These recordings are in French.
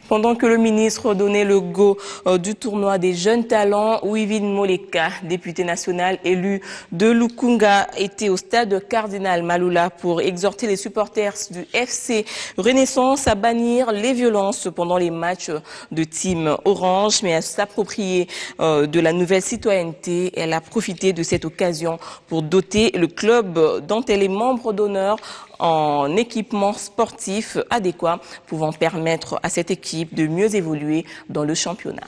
Pendant que le ministre donnait le go du tournoi des jeunes talents, Wivine Moleka, député national élu de Lukunga, était au stade Cardinal Maloula pour exhorter les supporters du FC Renaissance à bannir les violences pendant les matchs de Team Orange, mais à s'approprier de la nouvelle citoyenneté. Elle a profité de cette occasion pour doter le club dont elle est membre d'honneur en équipement sportif adéquat, pouvant permettre à cette équipe de mieux évoluer dans le championnat.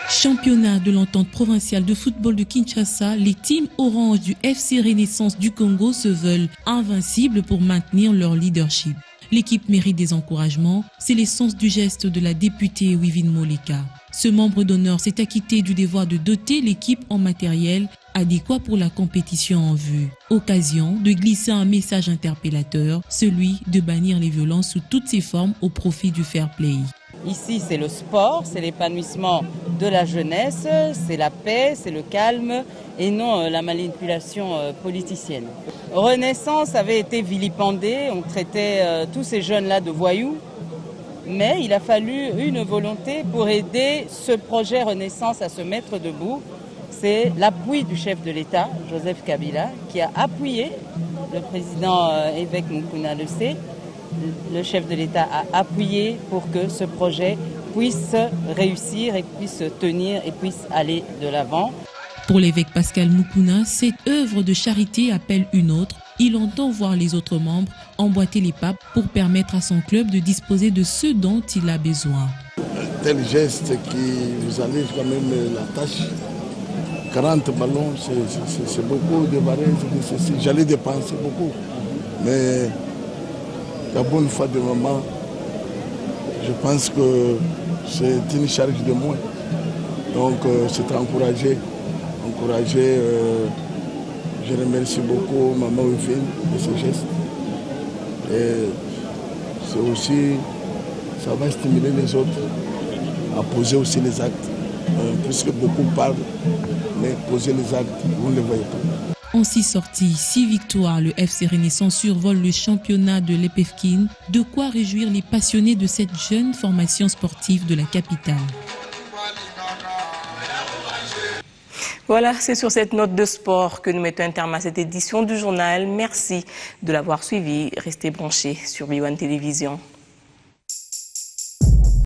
Championnat de l'entente provinciale de football de Kinshasa, les teams orange du FC Renaissance du Congo se veulent invincibles pour maintenir leur leadership. L'équipe mérite des encouragements, c'est l'essence du geste de la députée Wivine Moleka. Ce membre d'honneur s'est acquitté du devoir de doter l'équipe en matériel adéquat pour la compétition en vue. Occasion de glisser un message interpellateur, celui de bannir les violences sous toutes ses formes au profit du fair play. Ici, c'est le sport, c'est l'épanouissement de la jeunesse, c'est la paix, c'est le calme et non la manipulation politicienne. Renaissance avait été vilipendée, on traitait tous ces jeunes-là de voyous, mais il a fallu une volonté pour aider ce projet Renaissance à se mettre debout. C'est l'appui du chef de l'État, Joseph Kabila, qui a appuyé le président évêque Mukuna Le sait. Le chef de l'État a appuyé pour que ce projet puisse réussir et puisse tenir et puisse aller de l'avant. Pour l'évêque Pascal Mukuna, cette œuvre de charité appelle une autre. Il entend voir les autres membres emboîter les pas pour permettre à son club de disposer de ce dont il a besoin. Un tel geste qui vous allège quand même la tâche. 40 ballons, c'est beaucoup de barèges. J'allais dépenser beaucoup. Mais la bonne foi de maman, je pense que c'est une charge de moins. Donc c'est encouragé. Je remercie beaucoup maman Wivine de ce geste. Et c'est aussi, ça va stimuler les autres à poser aussi les actes. Puisque beaucoup parlent, mais poser les actes, vous ne les voyez pas. En 6 sorties, 6 victoires, le FC Renaissance survole le championnat de l'Epefkin, de quoi réjouir les passionnés de cette jeune formation sportive de la capitale. Voilà, c'est sur cette note de sport que nous mettons un terme à cette édition du journal. Merci de l'avoir suivi. Restez branchés sur B1 Télévision.